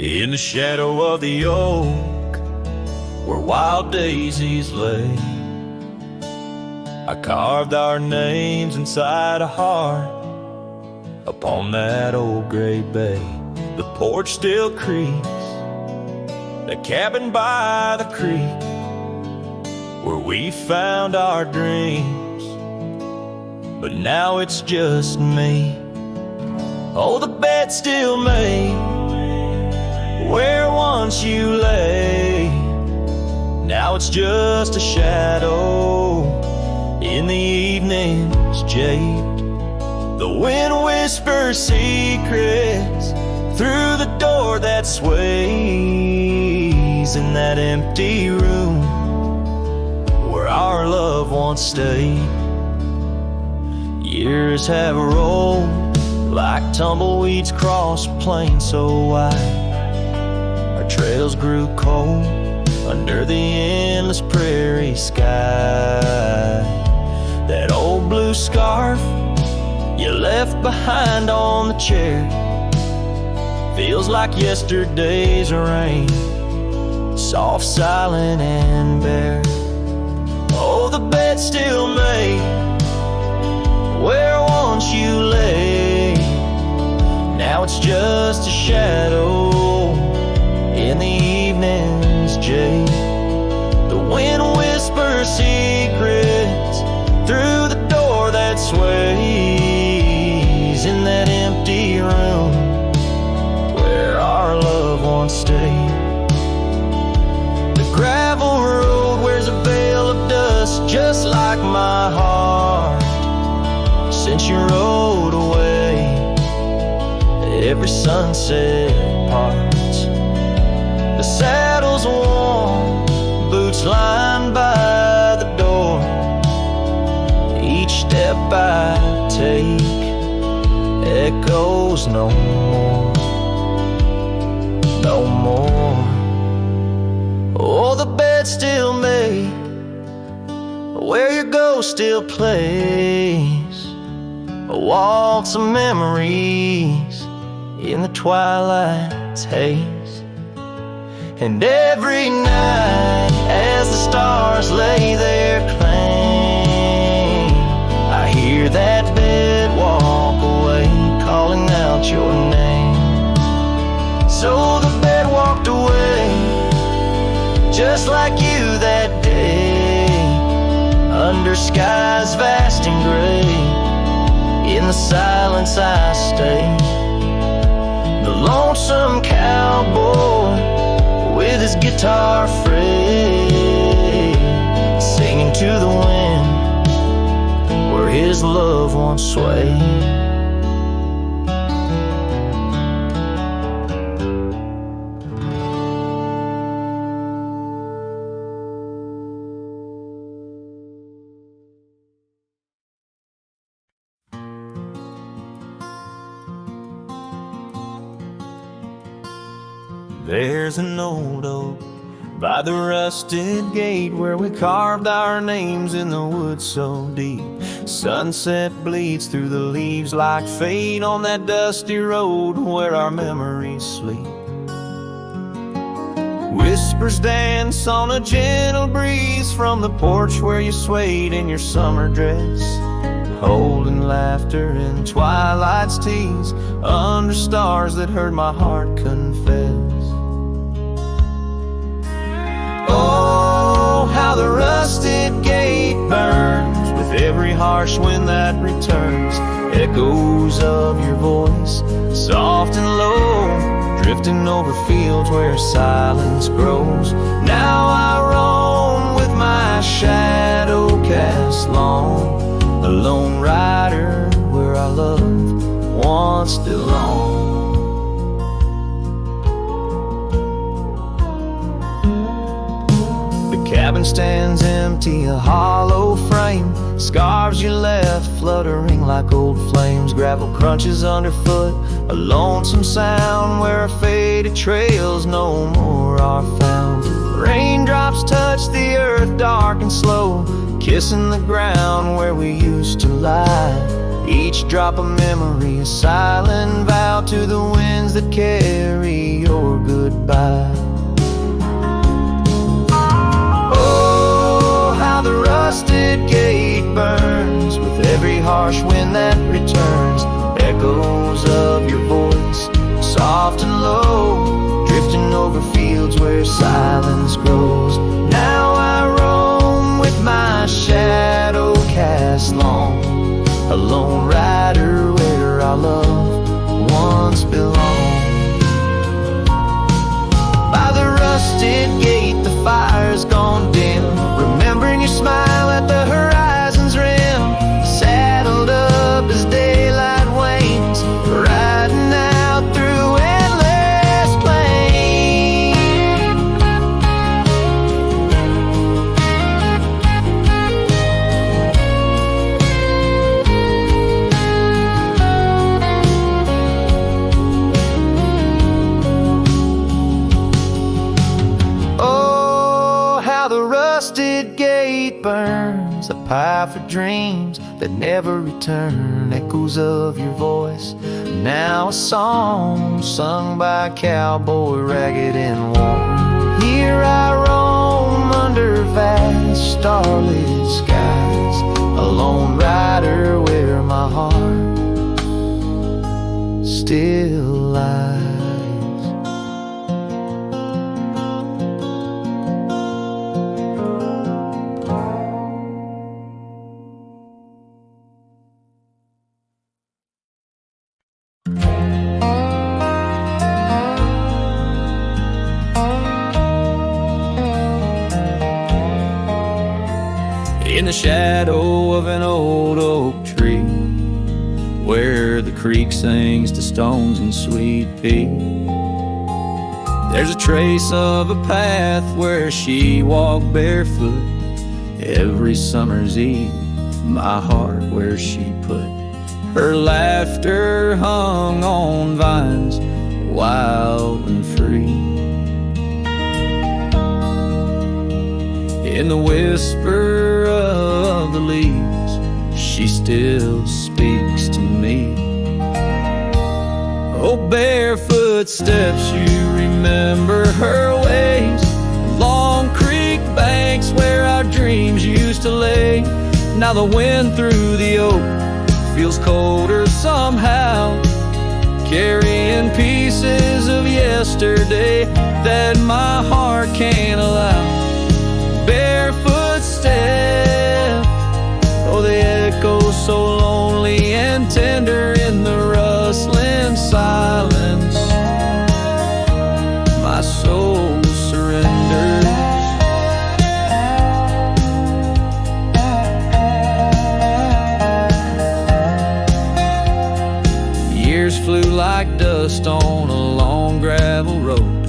In the shadow of the oak, where wild daisies lay, I carved our names inside a heart upon that old gray bay. The porch still creaks, the cabin by the creek, where we found our dreams, but now it's just me. Oh, the bed's still made where once you lay. Now it's just a shadow in the evening's jade. The wind whispers secrets through the door that sways in that empty room where our love once stayed. Years have rolled like tumbleweeds across a plain so wide. Our trails grew cold under the endless prairie sky. That old blue scarf you left behind on the chair feels like yesterday's rain, soft, silent, and bare. Oh, the bed's still made where once you lay. Now it's just a shadow in the evening's jade. The wind whispers secrets through the door that sways in that empty room where our love once stayed. The gravel road wears a veil of dust just like my heart since you rode away. Every sunset parts, the saddle's warm, boots lined by the door. Each step I take echoes no more, no more. Oh, the bed's still made where your ghost still plays a waltz of memories in the twilight's haze. And every night as the stars lay their claim, I hear that bed walk away calling out your name. So the bed walked away just like you that day, under skies vast and gray. In the silence I stay, the lonesome cowboy with his guitar frayed, singing to the wind where his love once swayed. There's an old oak by the rusted gate where we carved our names in the woods so deep. Sunset bleeds through the leaves like fate on that dusty road where our memories sleep. Whispers dance on a gentle breeze from the porch where you swayed in your summer dress, holding laughter in twilight's tease under stars that heard my heart confess. Oh, how the rusted gate burns with every harsh wind that returns. Echoes of your voice, soft and low, drifting over fields where silence grows. Now I roam with my shadow cast long, a lone rider where our love once belonged. Cabin stands empty, a hollow frame. Scarves you left fluttering like old flames. Gravel crunches underfoot, a lonesome sound where our faded trails no more are found. Raindrops touch the earth dark and slow, kissing the ground where we used to lie. each drop of memory, a silent vow to the winds that carry your goodbye. Oh, how the rusted gate burns with every harsh wind that returns. Echoes of your voice, soft and low, drifting over fields where silence grows. Now I roam with my shadow cast long, a lone rider where our love once belonged. By the rusted gate the fire's gone dim, remembering your smile at the horizon's rim. Saddled up as daylight wanes, riding out through endless plain. Oh, how the rusted gate burns, a pyre for dreams that never return. Echoes of your voice, now a song sung by a cowboy ragged and worn. Here I roam under vast starlit skies, a lone rider where my heart still lies. In the shadow of an old oak tree, where the creek sings to stones and sweet pea, there's a trace of a path where she walked barefoot every summer's eve. My heart where she put her laughter hung on vines, wild and free. In the whisper of the leaves, she still speaks to me. Oh, barefoot steps, you remember her ways. Long creek banks where our dreams used to lay. Now the wind through the oak feels colder somehow, carrying pieces of yesterday that my heart can't allow. Barefoot step, oh, they echo so lonely and tender in the rustling silence. My soul surrenders. Years flew like dust on a long gravel road,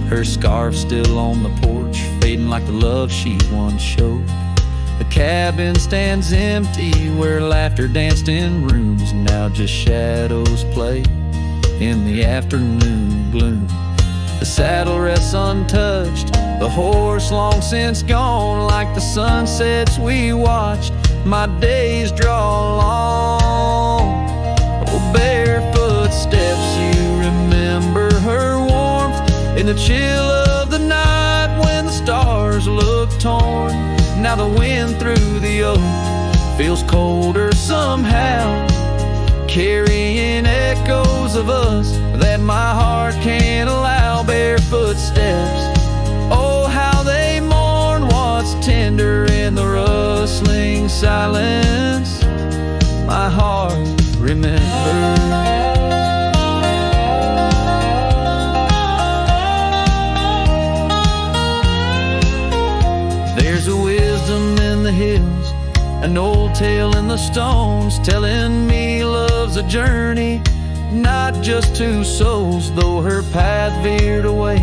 her scarf still on the porch, fading like the love she once showed. The cabin stands empty where laughter danced in rooms, now just shadows play in the afternoon gloom. The saddle rests untouched, the horse long since gone. Like the sunsets we watched, my days draw long. Oh, barefoot steps, you remember her warmth in the chill of the night when the stars look torn. Now the wind through the oak feels colder somehow, carrying echoes of us that my heart can't allow. Barefoot steps, oh, how they mourn what's tender in the rustling silence. My heart remembers. There's a wisdom in the hills, an old tale in the stones, telling me love's a journey, not just two souls. Though her path veered away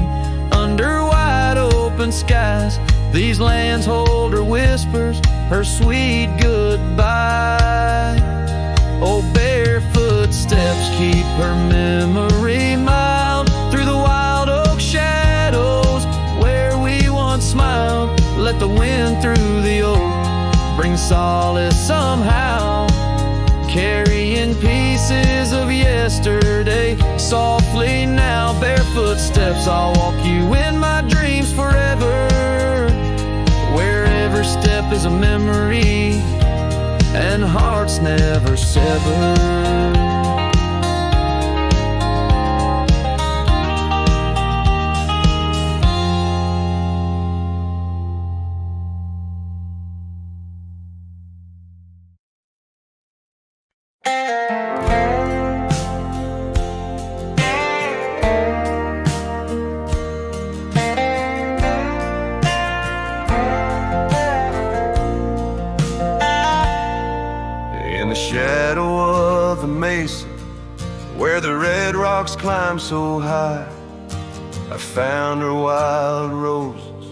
under wide open skies, these lands hold her whispers, her sweet goodbye. Oh, barefoot steps keep her memory mild through the wild oak shadows where we once smiled. Let the wind through the oak bring solace somehow, carrying yesterday. Softly now, bare footsteps, I'll walk you in my dreams forever. Where every step is a memory and hearts never sever. In the shadow of the mesa, where the red rocks climb so high, I found her wild roses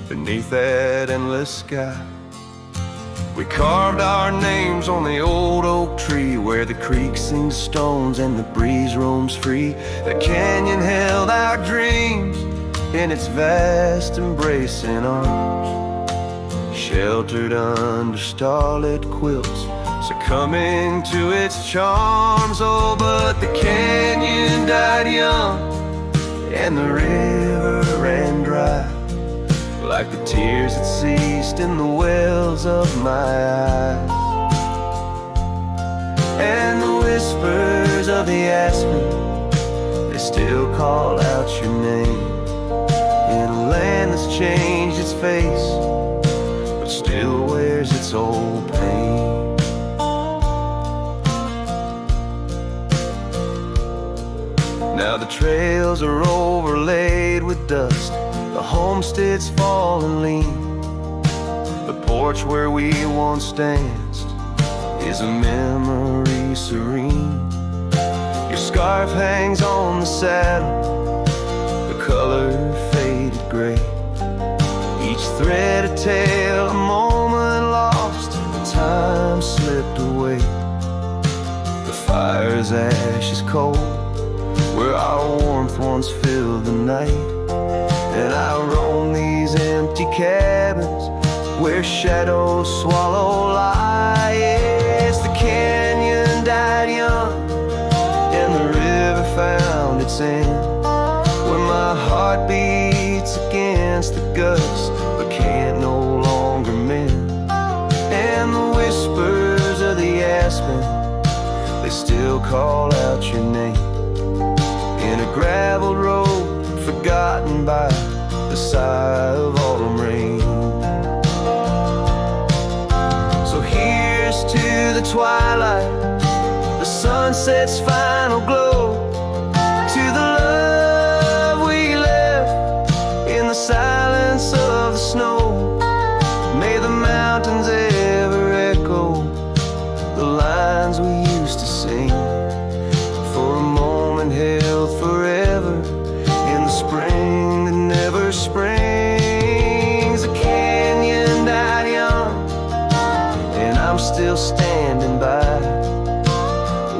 beneath that endless sky. We carved our names on the old oak tree, where the creek sings stones and the breeze roams free. The canyon held our dreams in its vast embracing arms, sheltered under starlit quilts, succumbing to its charms. Oh, but the canyon died young and the river ran dry, like the tears that ceased in the wells of my eyes. And the whispers of the aspen, they still call out your name, in a land that's changed its face but still wears its old pain. Now the trails are overlaid with dust, the homestead's fallen lean. The porch where we once danced is a memory serene. Your scarf hangs on the saddle, the color faded gray, each thread a tale, a moment lost, the time slipped away. The fire's ashes cold, where our warmth once filled the night, and I roam these empty cabins where shadows swallow light. Yes, the canyon died young and the river found its end, where my heart beats against the gust but can't no longer mend. And the whispers of the aspen, they still call out your name, in a gravel road forgotten by the sigh of autumn rain. So here's to the twilight, the sunset's final glow, to the love we left in the silence of the snow. May the mountains ever echo the lines we used to sing, for a moment held forever in the spring that never springs. The canyon died young and I'm still standing by,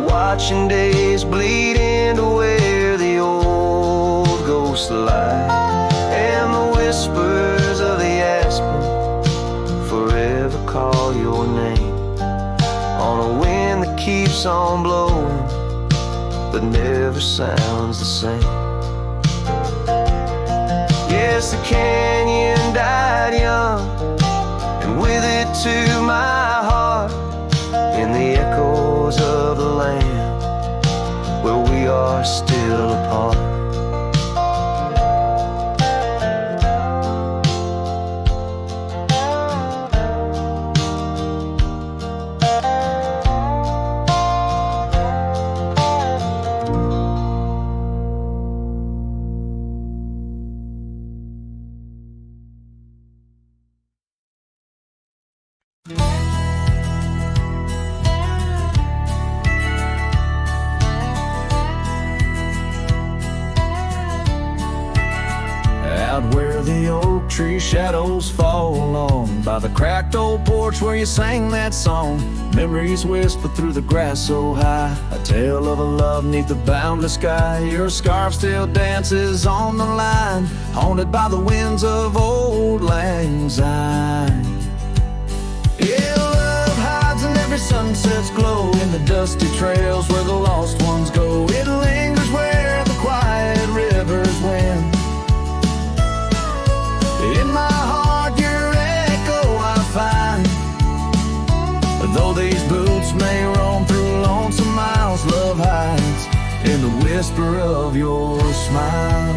watching days bleed into where the old ghosts lie. And the whispers of the aspen forever call your name, on a wind that keeps on blowing but never sounds the same. Yes, the canyon died young, and with it to my heart, in the echoes of the land where we are still apart. Out where the oak tree shadows fall on, by the cracked old porch where you sang that song, memories whisper through the grass so high, a tale of a love neath the boundless sky. Your scarf still dances on the line, haunted by the winds of old lang syne. Yeah, love hides in every sunset's glow, in the dusty trails where the lost ones whisper of your smile.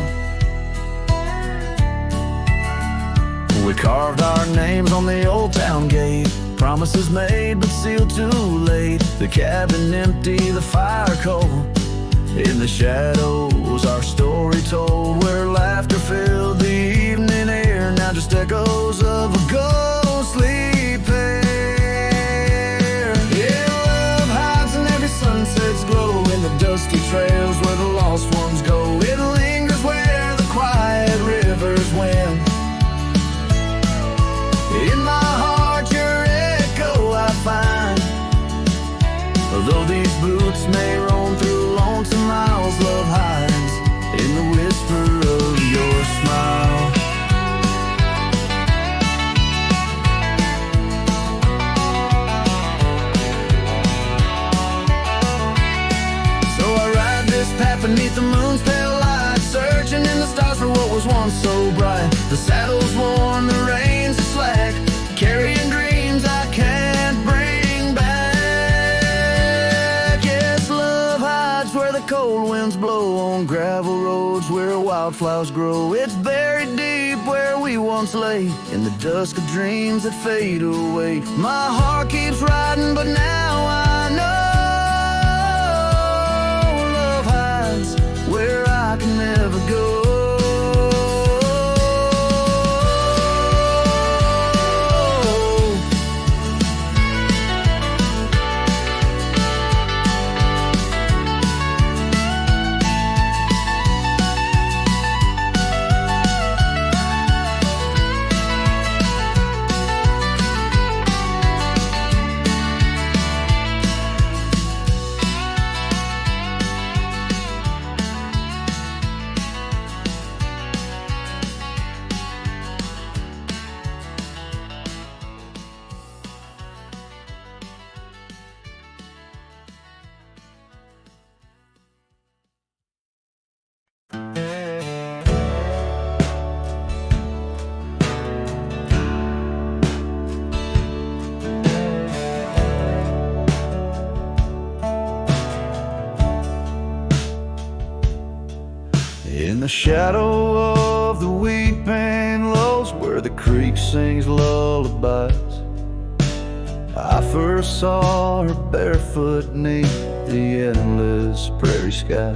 We carved our names on the old town gate, promises made but sealed too late. The cabin empty, the fire cold. In the shadows, our story told, where laughter filled the evening air. Now just echoes of a ghostly pair. Yeah, love hides in every sunset's glow, in the dusty trails where the lost ones go. It lingers where the quiet rivers win. In my heart, your echo I find. Although these boots may roam through lonesome miles, love hides in the whisper of your smile. So I ride this path beneath the moon's pale light, searching in the stars for what was once so bright. The saddle's worn, the reins are slack, carrying dreams I can't bring back. Yes, love hides where the cold winds blow, on gravel roads where wildflowers grow. It's buried deep where we once lay, in the dusk of dreams that fade away. My heart keeps riding, but now I know love hides where I can never go. In the shadow of the weeping willows, where the creek sings lullabies, I first saw her barefoot neath the endless prairie sky.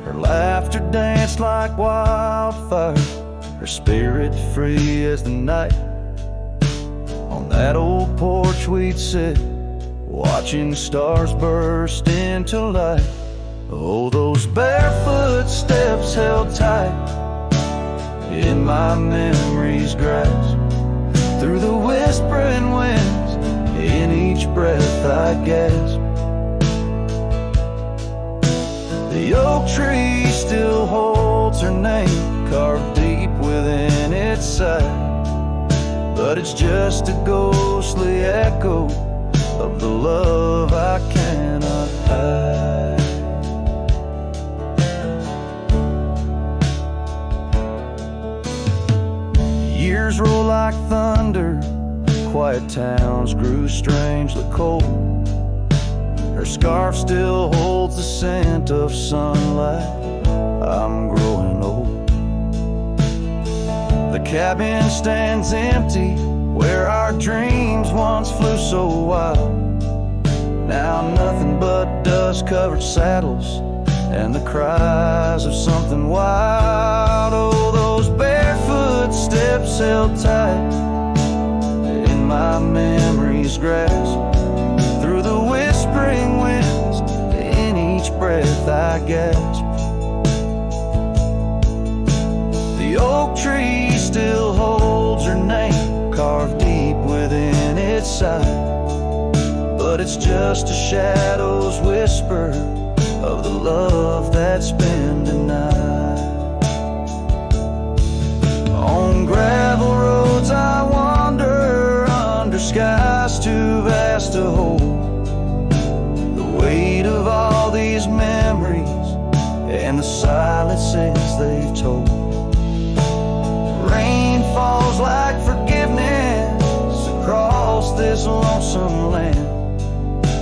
Her laughter danced like wildfire, her spirit free as the night. On that old porch we'd sit, watching stars burst into light. Oh, those barefoot steps held tight in my memory's grasp. Through the whispering winds, in each breath I gasp. The oak tree still holds her name, carved deep within its side. But it's just a ghostly echo of the love I cannot hide. Years roll like thunder, quiet towns grew strangely cold. Her scarf still holds the scent of sunlight. I'm growing old. The cabin stands empty where our dreams once flew so wild. Now nothing but dust-covered saddles and the cries of something wild. Oh, those barefoot steps held tight in my memory's grasp. Through the whispering winds, in each breath I gasp. The oak tree still holds her name, carved deep within its side. But it's just a shadow's whisper of the love that's been denied. On gravel roads I wander, under skies too vast to hold. The weight of all these memories and the silences they've told. Rain falls like forgiveness across this lonesome land.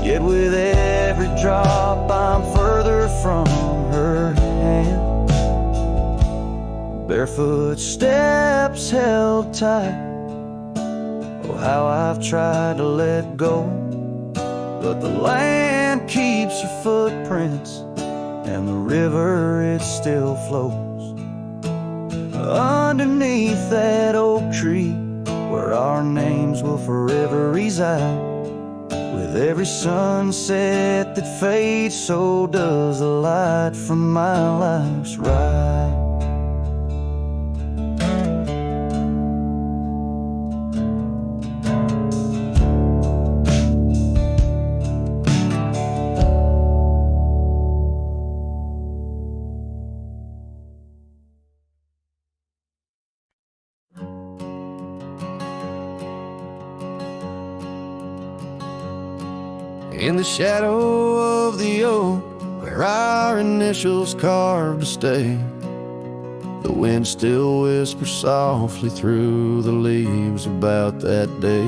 Yet with every drop I'm further from her hand. Barefoot steps held tight. Oh, how I've tried to let go, but the land keeps her footprints, and the river, it still flows. Underneath that oak tree, where our names will forever reside. With every sunset that fades, so does the light from my life's ride. In the shadow of the oak, where our initials carved to stay, the wind still whispers softly through the leaves about that day.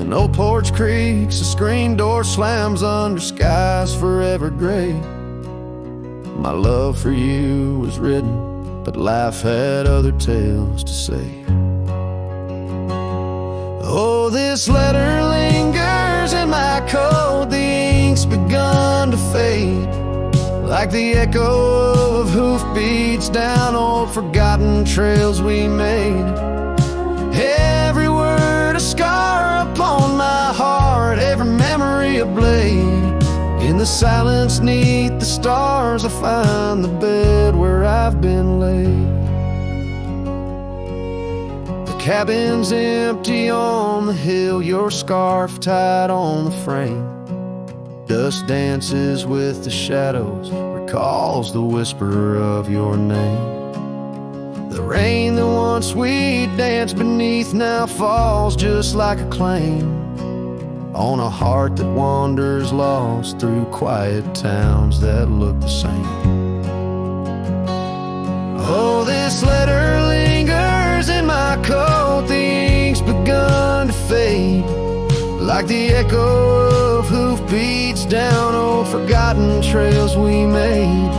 An old porch creaks, a screen door slams under skies forever gray. My love for you was written, but life had other tales to say. Oh, this letter lingers in my coat, the ink's begun to fade, like the echo of hoofbeats down old forgotten trails we made. Every word a scar upon my heart, every memory a blade. In the silence neath the stars, I find the bed where I've been laid. Cabin's empty on the hill, your scarf tied on the frame. Dust dances with the shadows, recalls the whisper of your name. The rain that once we danced beneath now falls just like a claim on a heart that wanders lost through quiet towns that look the same. Oh, this letter lingers in my coat, the ink's begun to fade, like the echo of hoofbeats down old forgotten trails we made.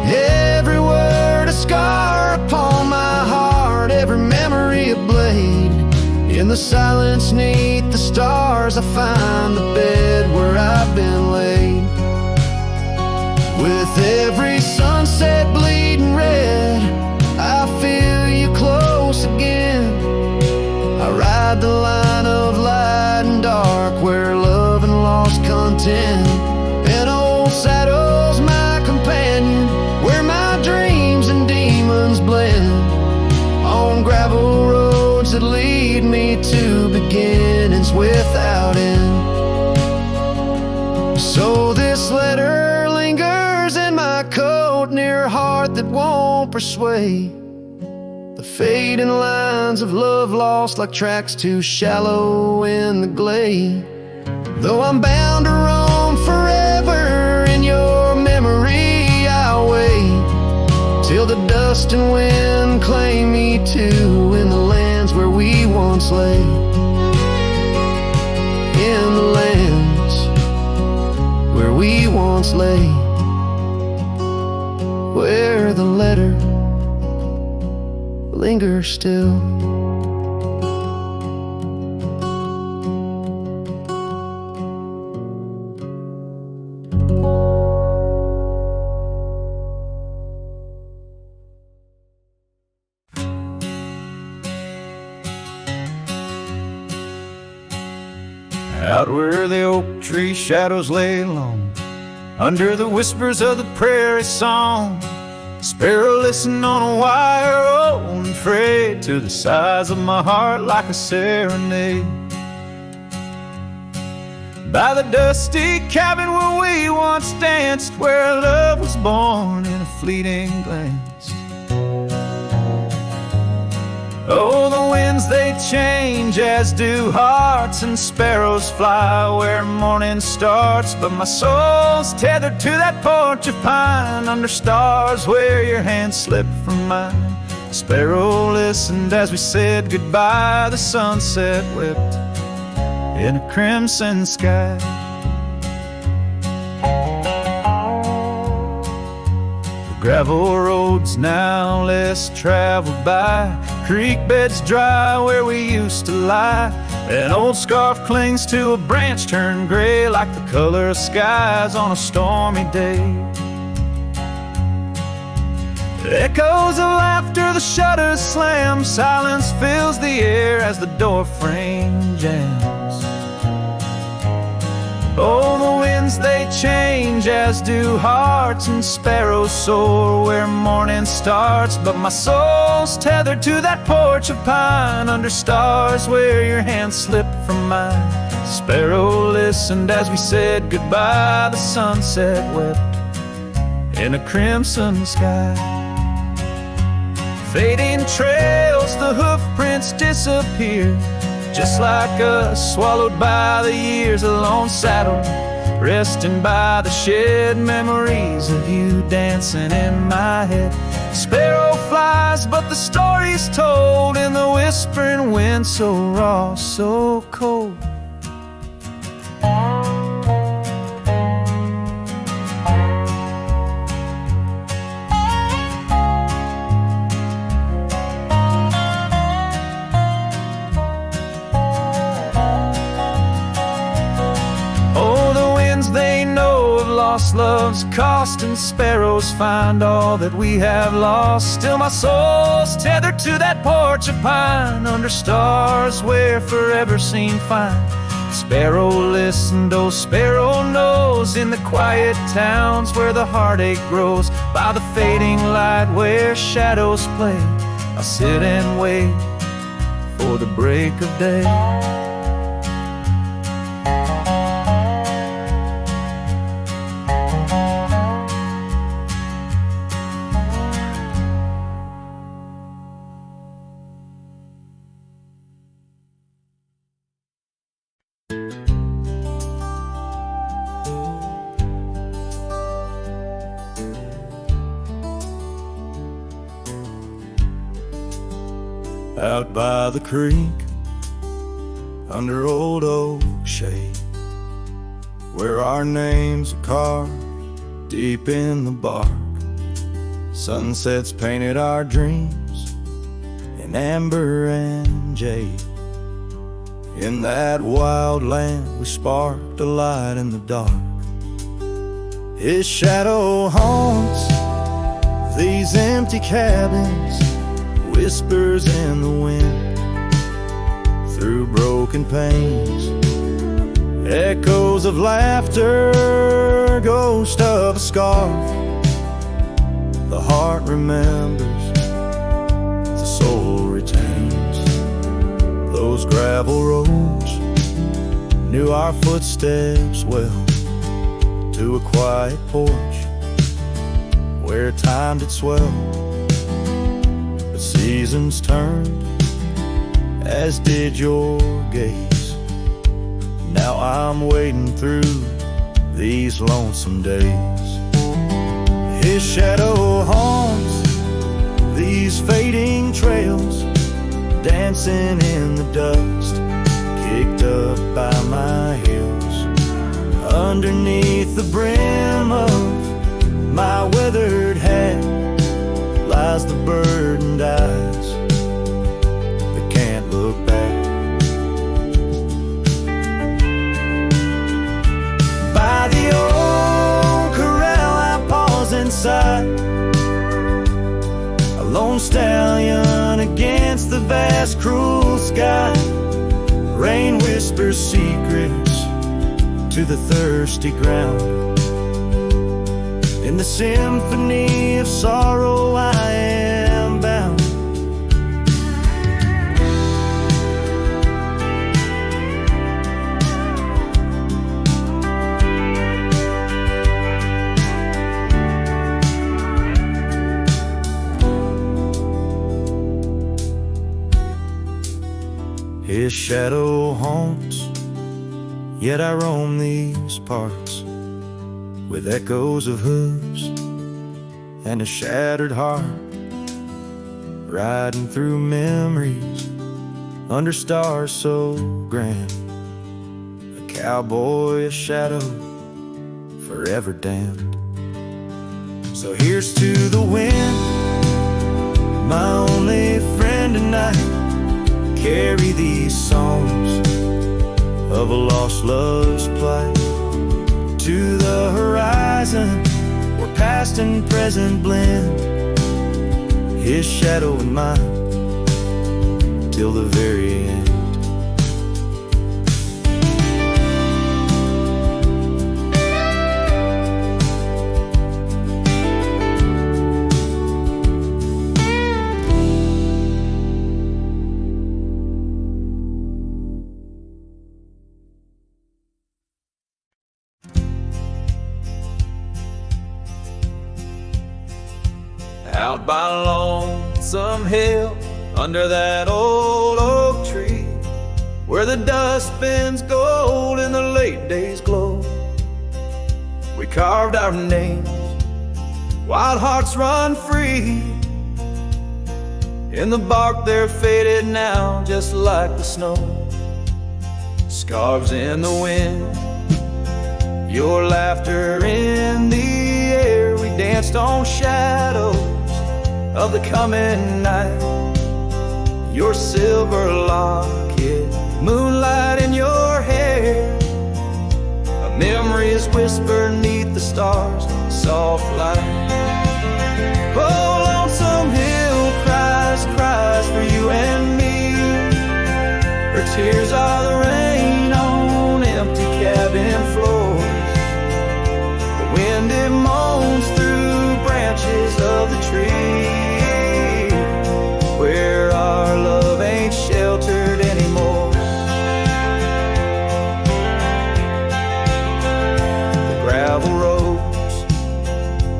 Every word a scar upon my heart, every memory a blade. In the silence neath the stars, I find the bed where I've been laid. With every sunset bleeding red, I feel you close again. I ride the line of light and dark, where love and lost content. An old saddle's my companion, where my dreams and demons blend. On gravel roads that lead me to beginnings without end. So this letter lingers in my coat, near a heart that won't persuade. The fading lines of love lost like tracks too shallow in the glade. Though I'm bound to roam forever in your memory, I'll wait till the dust and wind claim me too, in the lands where we once lay. In the lands where we once lay, where the letter lingers still. Out where the oak tree shadows lay long, under the whispers of the prairie song, sparrow listen on a wire, old and frayed, to the size of my heart like a serenade. By the dusty cabin where we once danced, where love was born in a fleeting glance. Oh, the winds they change, as do hearts, and sparrows fly where morning starts. But my soul's tethered to that porch of pine, under stars where your hand slipped from mine. Sparrow listened as we said goodbye, the sunset whipped in a crimson sky. Gravel roads now less traveled by, creek beds dry where we used to lie. An old scarf clings to a branch turned gray like the color of skies on a stormy day. Echoes of laughter, the shutters slam, silence fills the air as the door frame jams. Oh, the winds they change, as do hearts, and sparrows soar where morning starts. But my soul's tethered to that porch of pine under stars where your hand slipped from mine. Sparrow listened as we said goodbye. The sunset wept in a crimson sky. Fading trails, the hoof prints disappear, just like us, swallowed by the years. A lone saddle, resting by the shed, memories of you dancing in my head. Sparrow flies, but the story's told in the whispering wind, so raw, so cold. They know of lost love's cost, and sparrows find all that we have lost. Still my soul's tethered to that porch of pine under stars where forever seemed fine. Sparrow listened, oh sparrow knows, in the quiet towns where the heartache grows. By the fading light where shadows play, I'll sit and wait for the break of day. Out by the creek, under old oak shade, where our names are carved deep in the bark. Sunsets painted our dreams in amber and jade. In that wild land we sparked a light in the dark. His shadow haunts these empty cabins, whispers in the wind through broken panes, echoes of laughter, ghost of a scarf. The heart remembers, the soul retains. Those gravel roads knew our footsteps well, to a quiet porch where time did swell. Seasons turned, as did your gaze. Now I'm wading through these lonesome days. His shadow haunts these fading trails, dancing in the dust, kicked up by my heels. Underneath the brim of my weathered hat lies the burdened eyes that can't look back. By the old corral I pause inside, a lone stallion against the vast cruel sky. Rain whispers secrets to the thirsty ground. In the symphony of sorrow I am bound. His shadow haunts, yet I roam these parts with echoes of hooves and a shattered heart, riding through memories under stars so grand. A cowboy, a shadow, forever damned. So here's to the wind, my only friend tonight. Carry these songs of a lost love's plight to the horizon, where past and present blend, his shadow and mine, till the very end. Out by Lonesome Hill, under that old oak tree, where the dust bends gold and the late days glow, we carved our names, wild hearts run free. In the bark they're faded now, just like the snow. Scarves in the wind, your laughter in the air. We danced on shadows of the coming night, your silver locket, moonlight in your hair. A memory is whispered neath the stars, soft light. Oh, Lonesome Hill cries, cries for you and me. Her tears are the rain on empty cabin floors. The wind, it moans through branches of the tree, where our love ain't sheltered anymore. The gravel roads,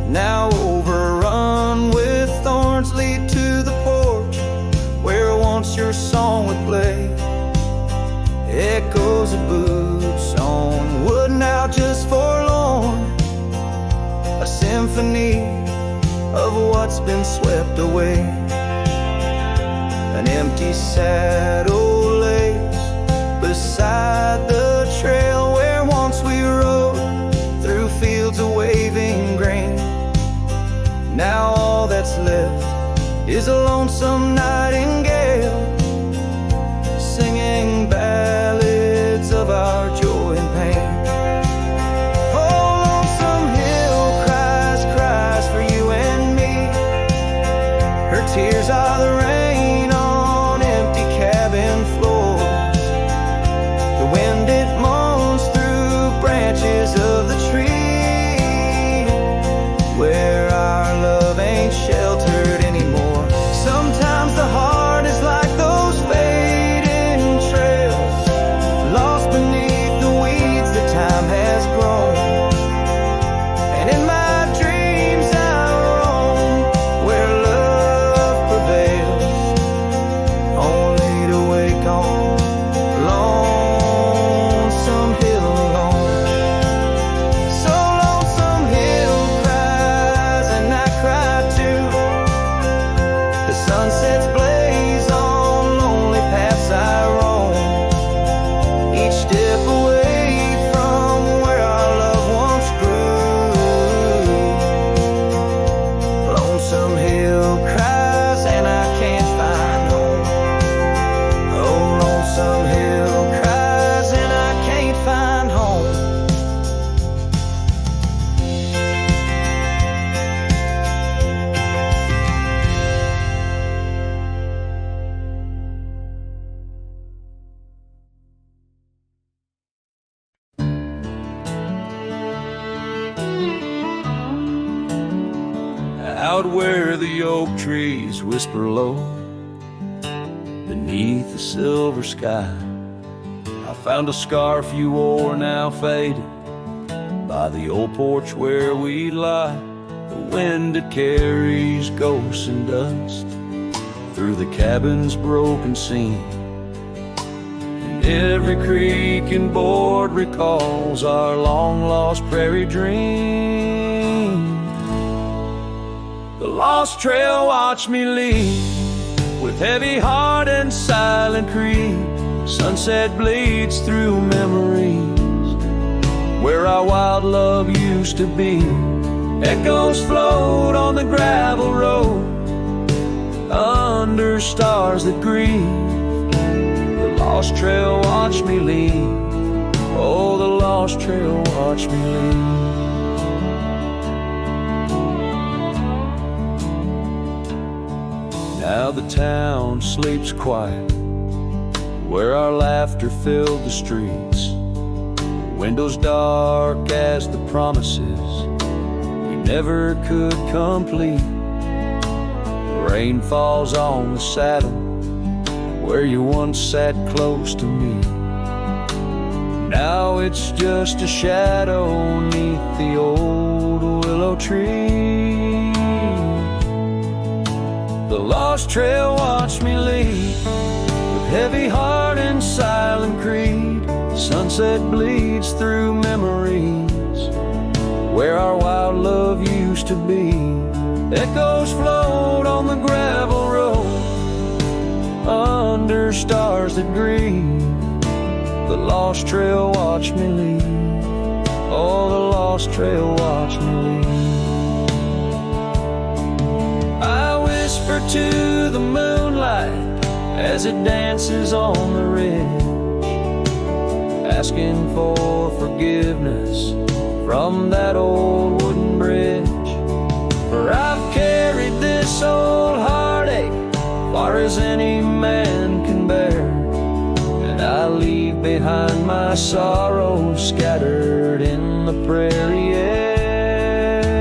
now overrun with thorns, lead to the porch where once your song would play. Echoes of boots on wood, now just forlorn, a symphony of what's been swept away. An empty saddle lays beside the trail where once we rode through fields of waving grain. Now all that's left is a lonesome nightingale, singing ballads of our joy and pain. Oh, Lonesome Hill cries, cries for you and me. Her tears are the rain on empty cabin floors. The wind, it moans through branches of the tree, where our love ain't sheltered anymore. Sometimes the heart is like those fading trails, lost beneath the weeds that time has grown. And in my dreams I roam where love prevails, only to wake on Lonesome Hill alone. So Lonesome Hill cries and I cry too. The sunsets blaze on lonely paths I roam, each step away from where our love once grew. Lonesome Hill cries and I can't find home. Oh, Lonesome Hill cries and I can't find home. Out where the oak trees whisper low beneath the silver sky, I found a scarf you wore, now faded, by the old porch where we lie. The wind, it carries ghosts and dust through the cabin's broken seam, and every creak and board recalls our long-lost prairie dream. The lost trail watched me lead with heavy heart and silent creed. Sunset bleeds through memories where our wild love used to be, Echoes float on the gravel road under stars that grieve. The lost trail watched me leave. Oh, the lost trail watched me leave. Now the town sleeps quiet, where our laughter filled the streets. Windows dark as the promises we never could complete. Rain falls on the saddle where you once sat close to me. Now it's just a shadow neath the old willow tree. The lost trail watched me lead, with heavy heart and silent creed. Sunset bleeds through memories where our wild love used to be. Echoes float on the gravel road under stars that grieve. The lost trail watched me leave. Oh, the lost trail watched me leave. I whisper to the moonlight as it dances on the ridge, asking for forgiveness from that old wooden bridge. For I've carried this old heartache far as any man can bear, and I leave behind my sorrow scattered in the prairie air.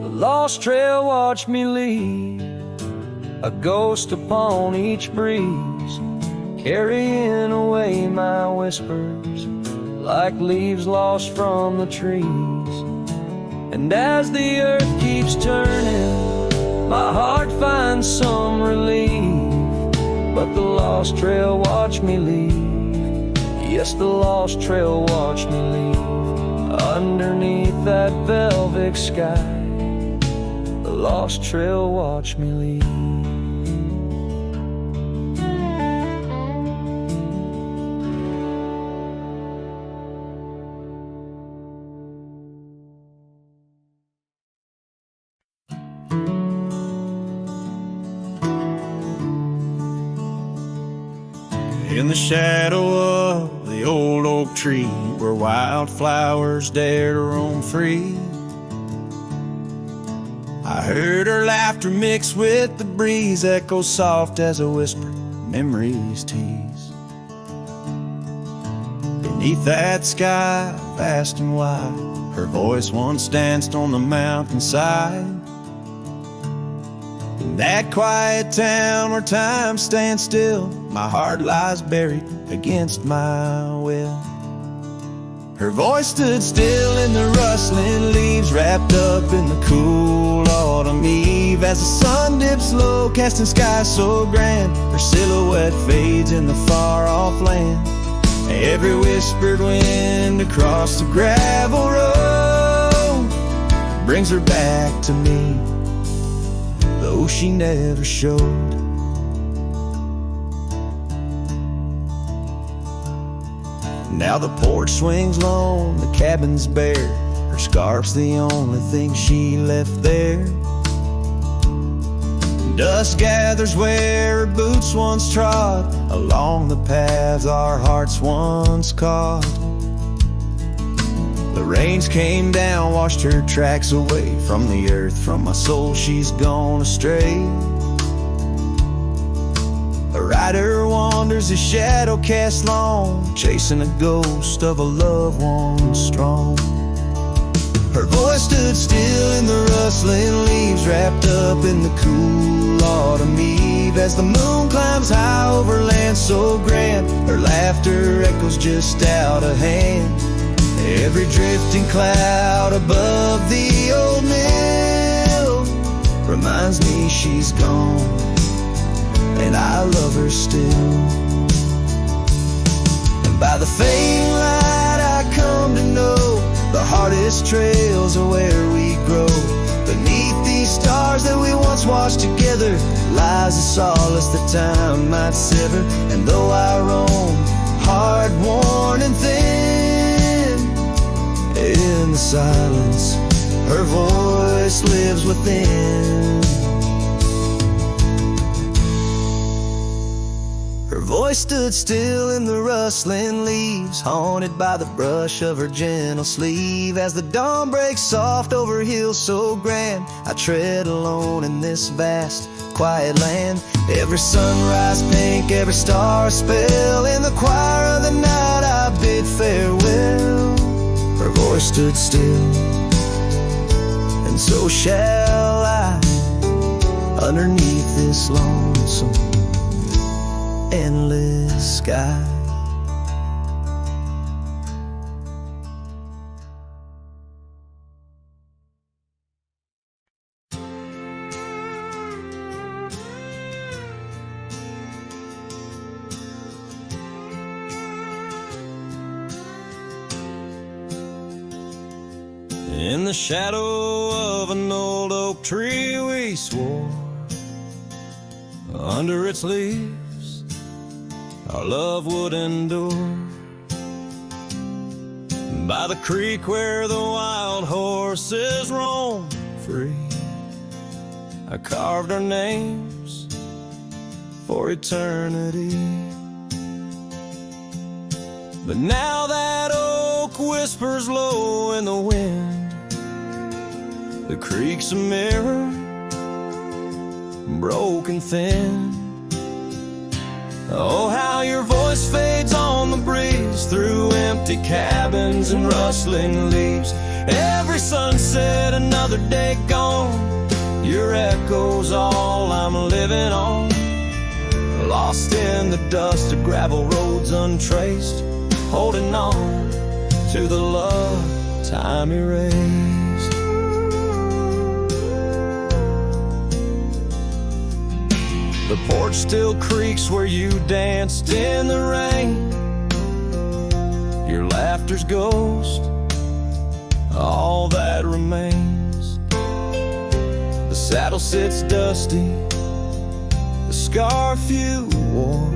The lost trail watched me leave, a ghost upon each breeze, carrying away my whispers like leaves lost from the trees. And as the earth keeps turning, my heart finds some relief. But the lost trail watched me leave. Yes, the lost trail watched me leave. Underneath that velvet sky, the lost trail watched me leave. In the shadow of the old oak tree, where wildflowers dare to roam free, I heard her laughter mix with the breeze, echo soft as a whisper, memories tease. Beneath that sky, vast and wide, her voice once danced on the mountainside. In that quiet town where time stands still, my heart lies buried against my will. Her voice stood still in the rustling leaves, wrapped up in the cool autumn eve. As the sun dips low, casting skies so grand, her silhouette fades in the far-off land. Every whispered wind across the gravel road brings her back to me, though she never showed. Now the porch swings lone, the cabin's bare, her scarf's the only thing she left there. Dust gathers where her boots once trod, along the paths our hearts once caught. The rains came down, washed her tracks away from the earth, from my soul she's gone astray. A rider wanders, his shadow cast long, chasing a ghost of a loved one strong. Her voice stood still in the rustling leaves, wrapped up in the cool autumn eve. As the moon climbs high over land so grand, her laughter echoes just out of hand. Every drifting cloud above the old mill reminds me she's gone, and I love her still. And by the faint light I come to know, the hardest trails are where we grow. Beneath these stars that we once watched together lies a solace that time might sever. And though I roam, hard, worn and thin, in the silence, her voice lives within. Her voice stood still in the rustling leaves, haunted by the brush of her gentle sleeve. As the dawn breaks soft over hills so grand, I tread alone in this vast, quiet land. Every sunrise pink, every star a spell. In the choir of the night I bid farewell. Her voice stood still, and so shall I, underneath this lonesome, endless sky. In the shadow of an old oak tree we swore, under its leaves our love would endure. By the creek where the wild horses roam free, I carved our names for eternity. But now that oak whispers low in the wind, the creek's a mirror, broken thin. Oh, how your voice fades on the breeze through empty cabins and rustling leaves. Every sunset, another day gone, your echo's all I'm living on. Lost in the dust of gravel roads untraced, holding on to the love time erased. The porch still creaks where you danced in the rain. Your laughter's ghost, all that remains. The saddle sits dusty, the scarf you wore,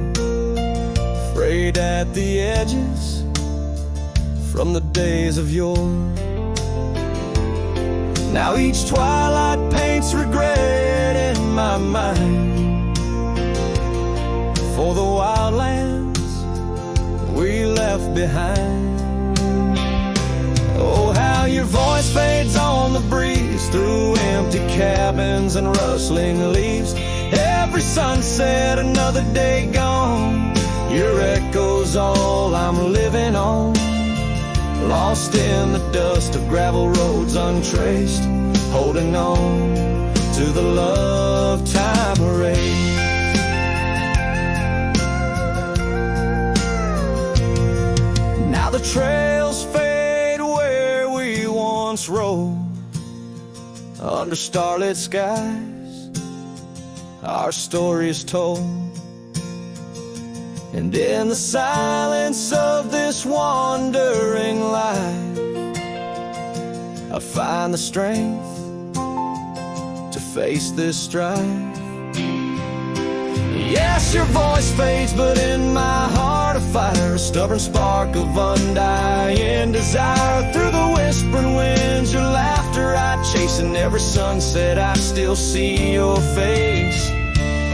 frayed at the edges from the days of yore. Now each twilight paints regret in my mind for the wild lands we left behind. Oh, how your voice fades on the breeze through empty cabins and rustling leaves. Every sunset, another day gone, your echo's all I'm living on. Lost in the dust of gravel roads untraced, holding on to the love time erased. Now the trails fade where we once rode, under starlit skies our story is told. And in the silence of this wandering life, I find the strength to face this strife. Yes, your voice fades, but in my heart a fire, a stubborn spark of undying desire. Through the whispering winds, your laughter I chase, and every sunset I still see your face.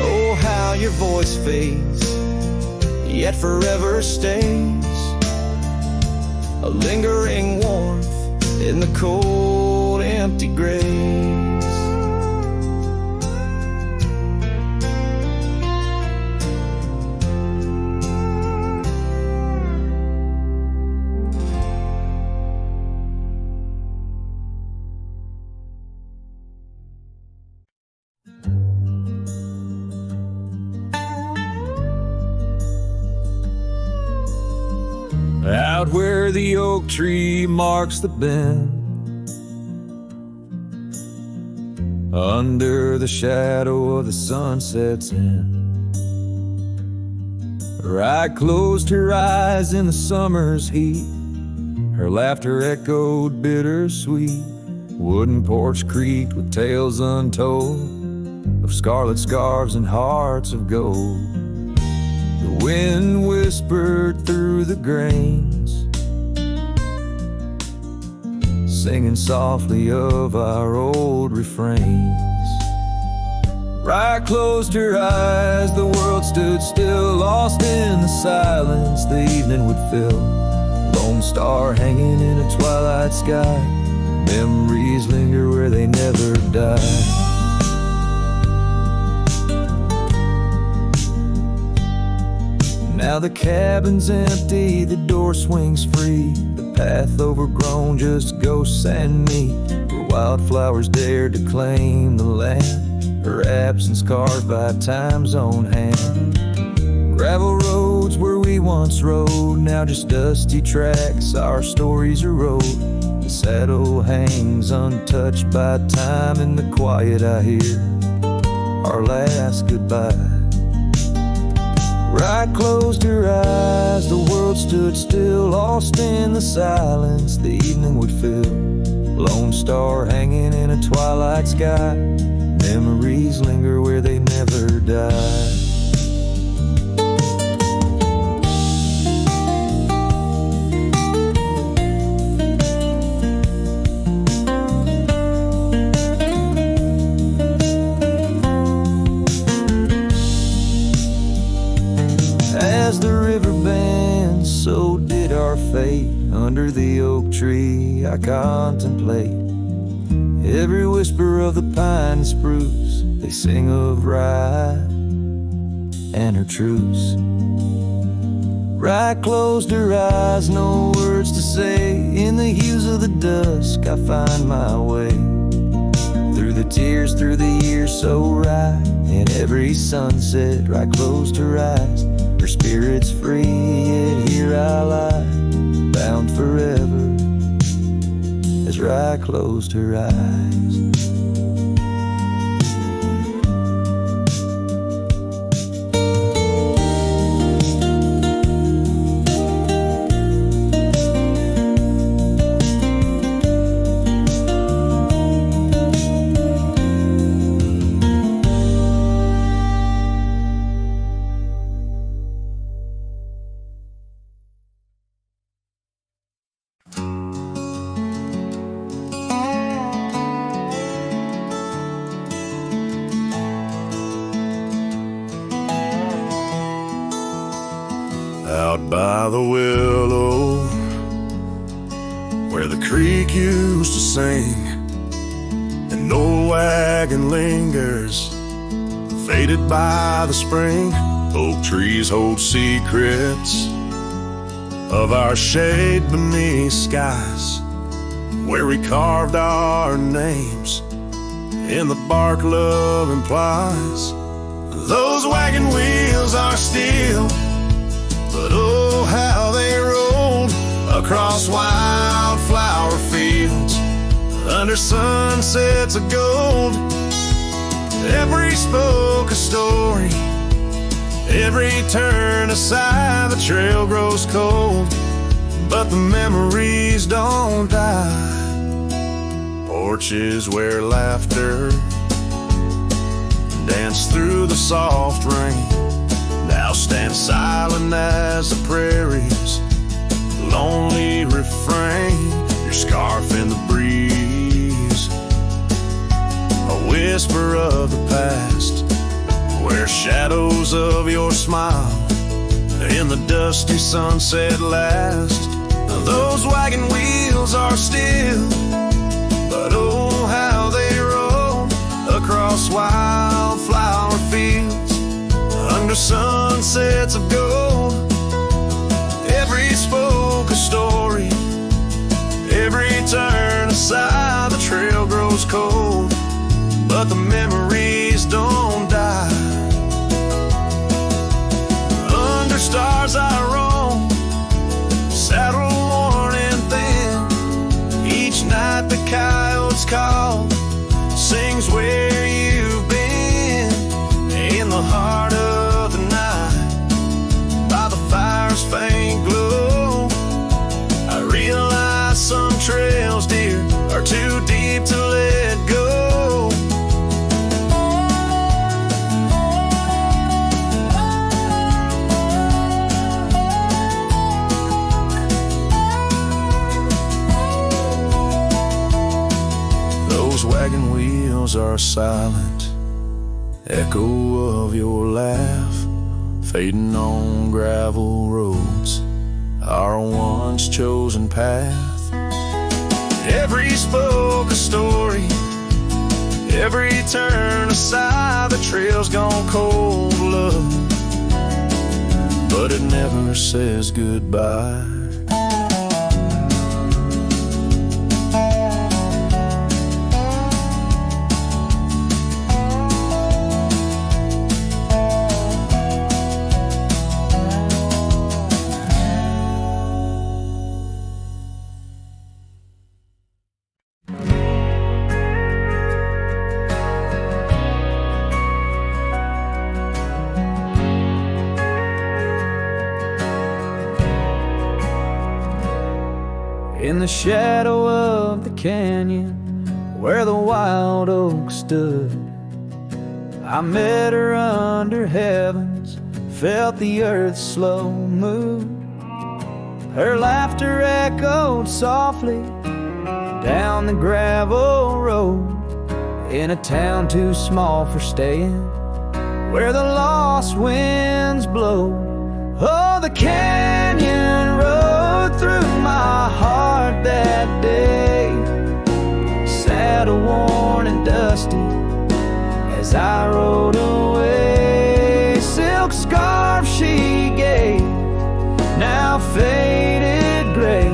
Oh, how your voice fades, yet forever stays, a lingering warmth in the cold, empty graves. Out where the oak tree marks the bend, under the shadow of the sunset's end, right closed her eyes in the summer's heat, her laughter echoed bittersweet. Wooden porch creaked with tales untold of scarlet scarves and hearts of gold. The wind whispered through the grains, singing softly of our old refrains. Right closed her eyes, the world stood still, lost in the silence the evening would fill. Lone star hanging in a twilight sky, memories linger where they never die. Now the cabin's empty, the door swings free, the path overgrown, just ghosts and me, where wildflowers dare to claim the land, her absence carved by time's own hand. Gravel roads where we once rode, now just dusty tracks, our stories erode. The saddle hangs untouched by time, in the quiet I hear our last goodbye. Right closed her eyes, the world stood still, lost in the silence the evening would fill. Lone star hanging in a twilight sky, memories linger where they never die. As the river bends, so did our fate. Under the oak tree I contemplate every whisper of the pine and spruce. They sing of ride and her truce. Right closed her eyes, no words to say. In the hues of the dusk I find my way, through the tears, through the years so right. In every sunset, right closed her eyes. Her spirit's free, yet here I lie, bound forever, as Rye closed her eyes. Out by the willow, where the creek used to sing, an old wagon lingers, faded by the spring. Oak trees hold secrets of our shade beneath skies, where we carved our names in the bark love implies. Those wagon wheels are steel, but oh, how they rolled across wildflower fields, under sunsets of gold. Every spoke a story, every turn aside, the trail grows cold, but the memories don't die. Porches where laughter danced through the soft rain now stand silent as the prairie's lonely refrain. Your scarf in the breeze, a whisper of the past, where shadows of your smile in the dusty sunset last. Those wagon wheels are still, but oh, how they roll across wildflower fields, under sunsets of gold. Every spoke a story, every turn aside, the trail grows cold, but the memories don't die. Under stars I roam, saddle worn and thin. Each night the coyotes call, sings where you've been. In the heart of the night, by the fire's faint glow, I realize some trails, dear, are too deep to let go. wagon wheels are a silent echo of your laugh, fading on gravel roads, our once chosen path. Every spoke a story, every turn a sigh. The trail's gone cold, love, but it never says goodbye. In the shadow of the canyon where the wild oak stood, I met her under heavens, felt the earth's slow move. Her laughter echoed softly down the gravel road, in a town too small for staying, where the lost winds blow. Oh, the canyon rode through my heart that day, saddle worn and dusty as I rode away. Silk scarf she gave, now faded gray,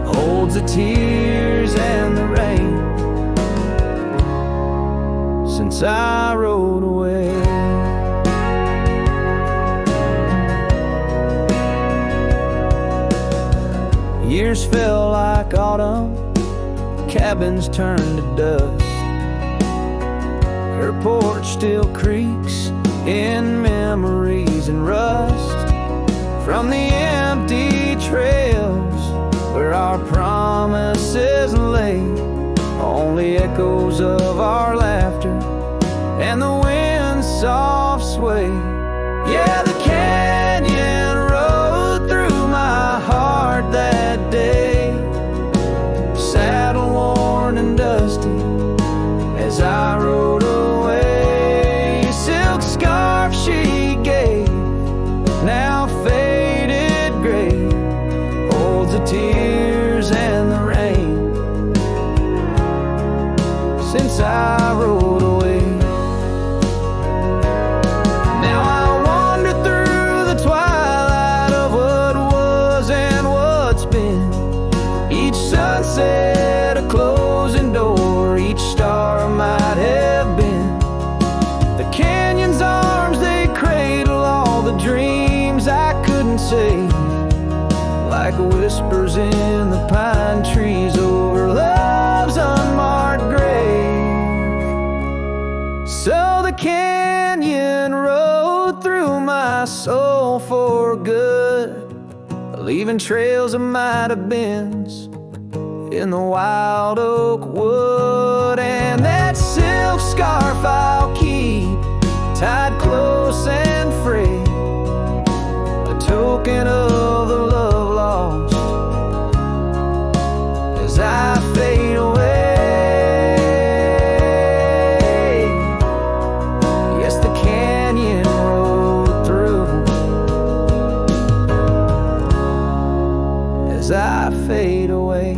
holds the tears and the rain since I rode away. Years fell like autumn, cabins turned to dust. Her porch still creaks in memories and rust from the empty trails where our promises lay. Only echoes of our laughter and the wind's soft sway. Yeah, the canyon rode through my heart that day, saddle worn and dusty as I rode away. Silk scarf she gave, now faded gray, holds the tears and the rain since I rode away. Now I wander through the twilight of what was and what's been. Each sunset a closing door, each star might have been. The canyon's arms, they cradle all the dreams I couldn't say, like whispers in the pine trees over love's unmarked grave. So the canyon rode through my soul for good, leaving trails of might have beens in the wild oak wood. And that silk scarf I'll keep tied close and free, a token of the love lost as I fade away. Yes, the canyon rode through as I fade away.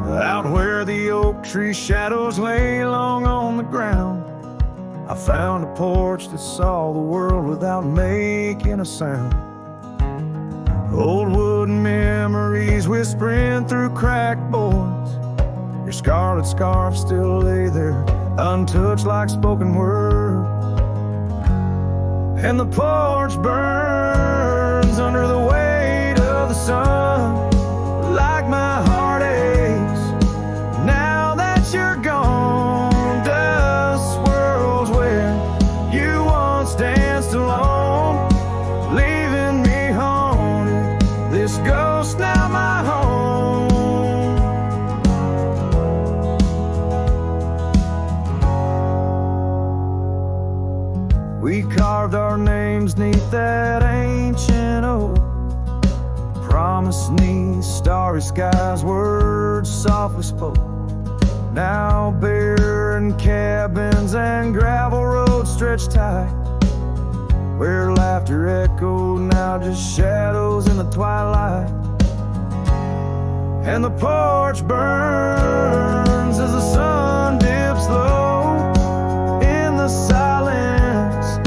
Out where the oak tree shadows lay long on the ground, I found a porch that saw the world without making a sound. Old wooden memories whispering through cracked boards. Your scarlet scarf still lay there, untouched like spoken word. And the porch burns under the weight of the sun, like my heart aches now that you're gone. Dust swirls where you once danced alone, leaving me haunted. This ghost now my home. We carved our names neath that ancient oak, promise 'neath starry skies, words softly spoke. Now barren cabins and gravel roads stretch tight, where laughter echoed, now just shadows in the twilight. And the porch burns as the sun dips low in the silence.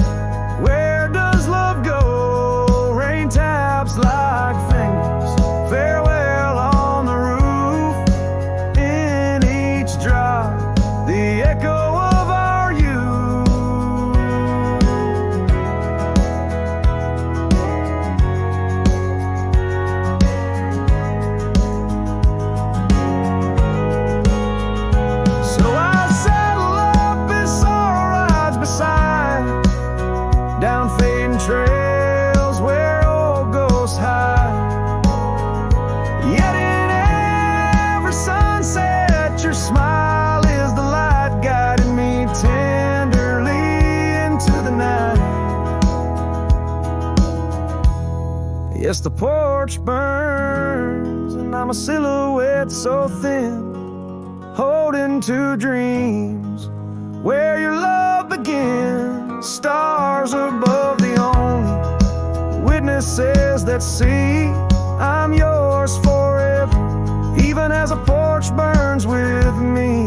Where does love go? Rain taps like fingers, farewell on the roof. In each drop, the echo of our youth. So I saddle up as sorrow rides beside, down fading trails where old ghosts hide. Yet in every sunset, your smile is the light, guiding me tenderly into the night. Yes, the porch burns, and I'm a silhouette so thin, holding to dreams where your love begins. Stars above, the only witnesses that see I'm yours forever, even as a porch burns with me.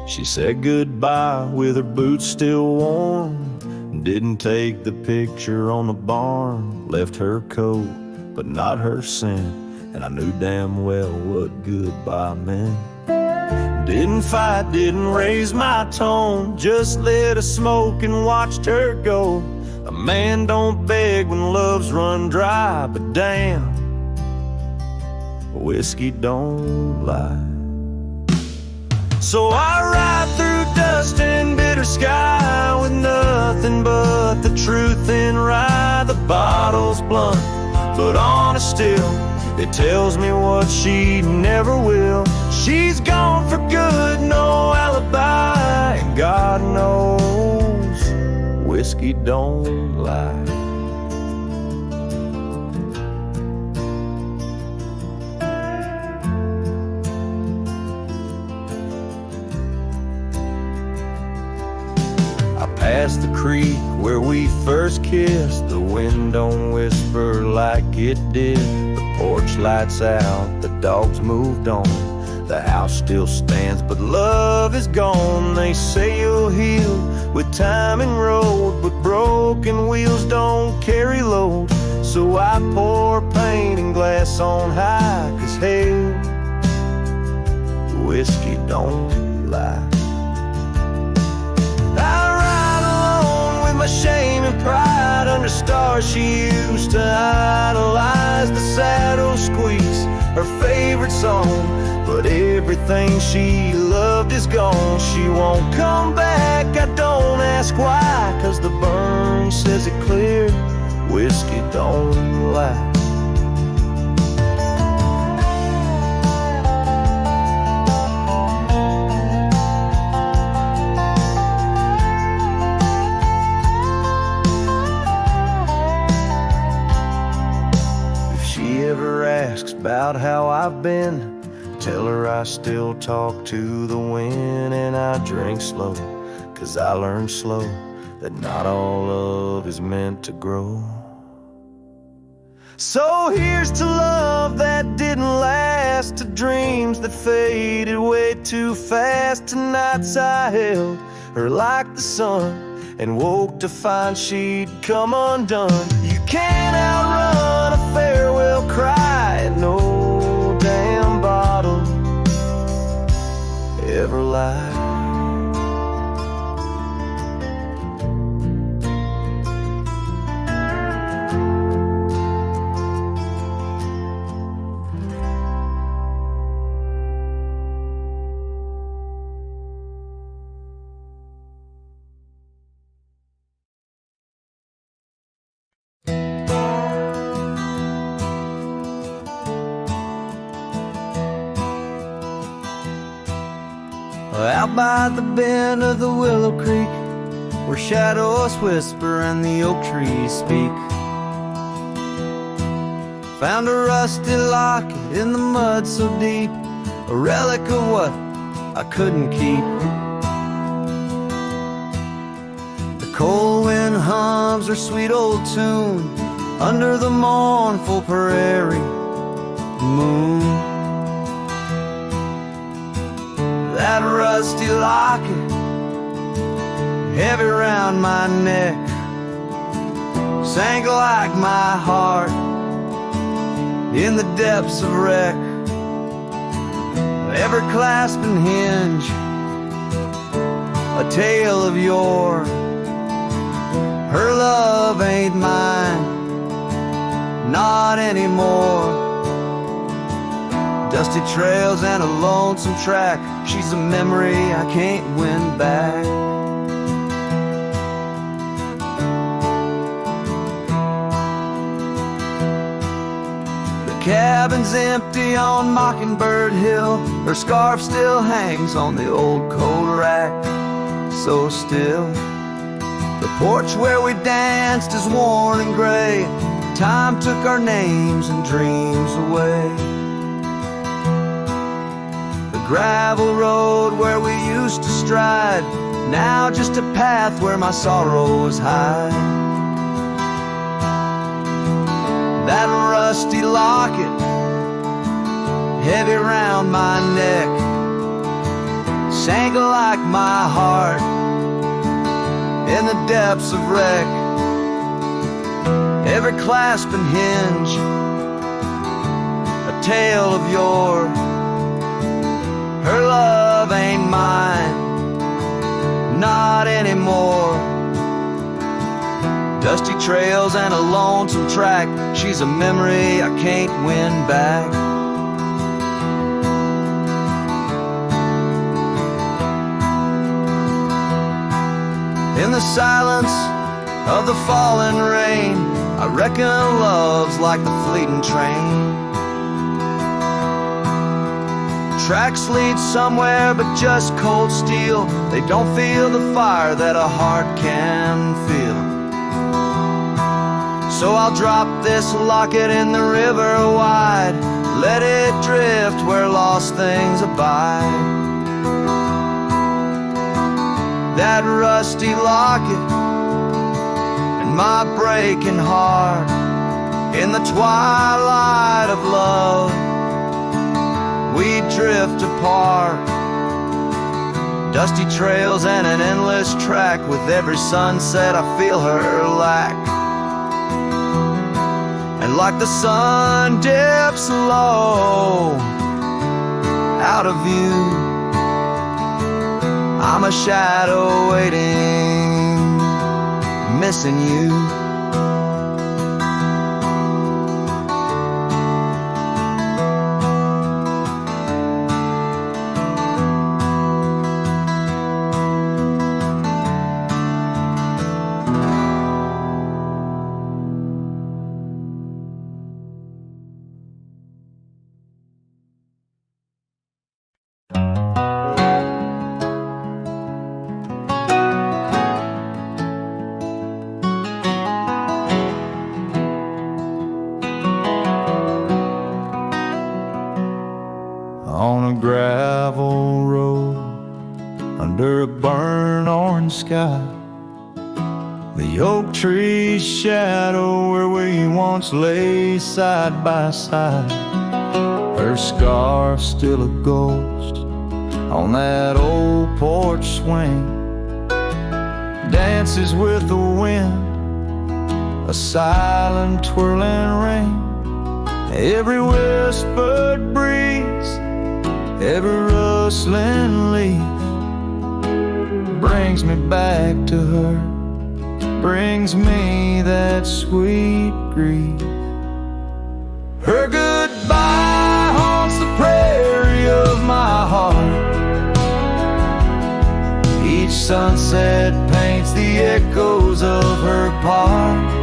She said goodbye with her boots still warm, didn't take the picture on the barn, left her coat but not her scent, and I knew damn well what goodbye meant. Didn't fight, didn't raise my tone, just lit a smoke and watched her go. A man don't beg when love's run dry, but damn, whiskey don't lie. So I ride through dust and bitter sky with nothing but the truth in rye. The bottle's blunt, but honest still. It tells me what she never will. She's gone for good, no alibi, and God knows whiskey don't lie. Past the creek where we first kissed, the wind don't whisper like it did. The porch lights out, the dogs moved on, the house still stands but love is gone. They say you'll heal with time and road, but broken wheels don't carry load. So I pour paint and glass on high, 'cause hell, whiskey don't lie. My shame and pride under stars she used to idolize. The saddle squeaks, her favorite song, but everything she loved is gone. She won't come back, I don't ask why, 'cause the burn says it clear, whiskey don't lie. About how I've been, tell her I still talk to the wind, and I drink slow, 'cause I learned slow that not all love is meant to grow. So here's to love that didn't last, past to dreams that faded way too fast. Tonight's I held her like the sun and woke to find she'd come undone. You can't outrun a farewell cry, and no damn bottle ever lied. Out by the bend of the Willow Creek, where shadows whisper and the oak trees speak, found a rusty locket in the mud so deep, a relic of what I couldn't keep. The cold wind hums her sweet old tune under the mournful prairie moon. That rusty locket, heavy round my neck, sank like my heart in the depths of wreck. Ever clasping hinge, a tale of yore. Her love ain't mine, not anymore. Dusty trails and a lonesome track, she's a memory I can't win back. The cabin's empty on Mockingbird Hill, her scarf still hangs on the old coat rack, so still. The porch where we danced is worn and gray, time took our names and dreams away. Gravel road where we used to stride, now just a path where my sorrows hide. That rusty locket, heavy round my neck, sank like my heart in the depths of wreck. Every clasp and hinge, a tale of yore. Her love ain't mine, not anymore. Dusty trails and a lonesome track, she's a memory I can't win back. In the silence of the falling rain, I reckon love's like the fleeting train. Tracks lead somewhere but just cold steel, they don't feel the fire that a heart can feel. So I'll drop this locket in the river wide, let it drift where lost things abide. That rusty locket and my breaking heart, in the twilight of love we drift apart. Dusty trails and an endless track, with every sunset I feel her lack. And like the sun dips low out of view, I'm a shadow waiting, missing you. On a gravel road under a burnt orange sky, the oak tree's shadow where we once lay side by side. Her her scarf still a ghost on that old porch swing. Dances with the wind, a silent twirling ring. Every whispered breeze, every rustling leaf brings me back to her, brings me that sweet grief. Her goodbye haunts the prairie of my heart. Each sunset paints the echoes of her part.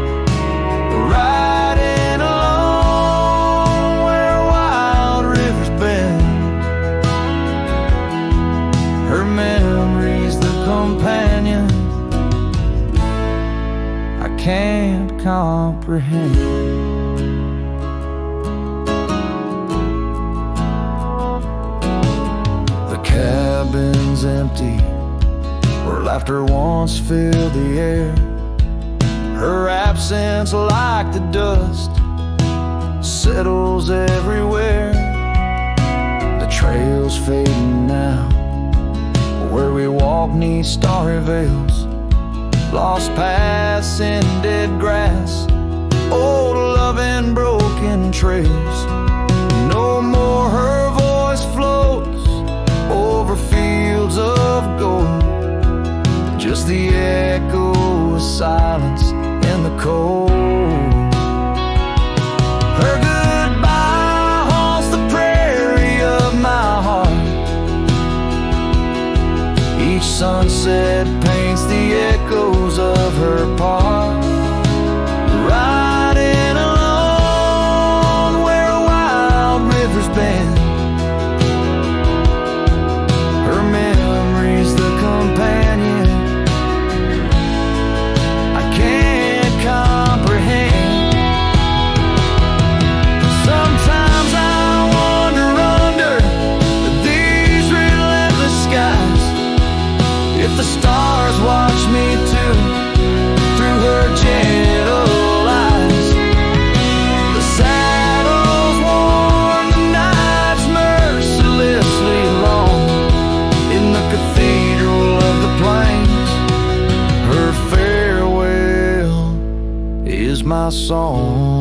Riding along where wild rivers bend, her memory's the companion I can't comprehend. The cabin's empty where laughter once filled the air. Her absence, like the dust, settles everywhere. The trail's fading now, where we walk neath starry veils. Lost paths in dead grass, old love and broken trails. No more her voice floats over fields of gold, just the echo of silence in the cold. Her goodbye haunts the prairie of my heart. Each sunset paints the echoes of her part. Riding along where wild rivers bend, her memory's the companion I can't comprehend. Sometimes I wander under these relentless skies. If the stars watch me too, through her gentle eyes, the saddles worn, the nights mercilessly long. In the cathedral of the plains, her farewell is my song.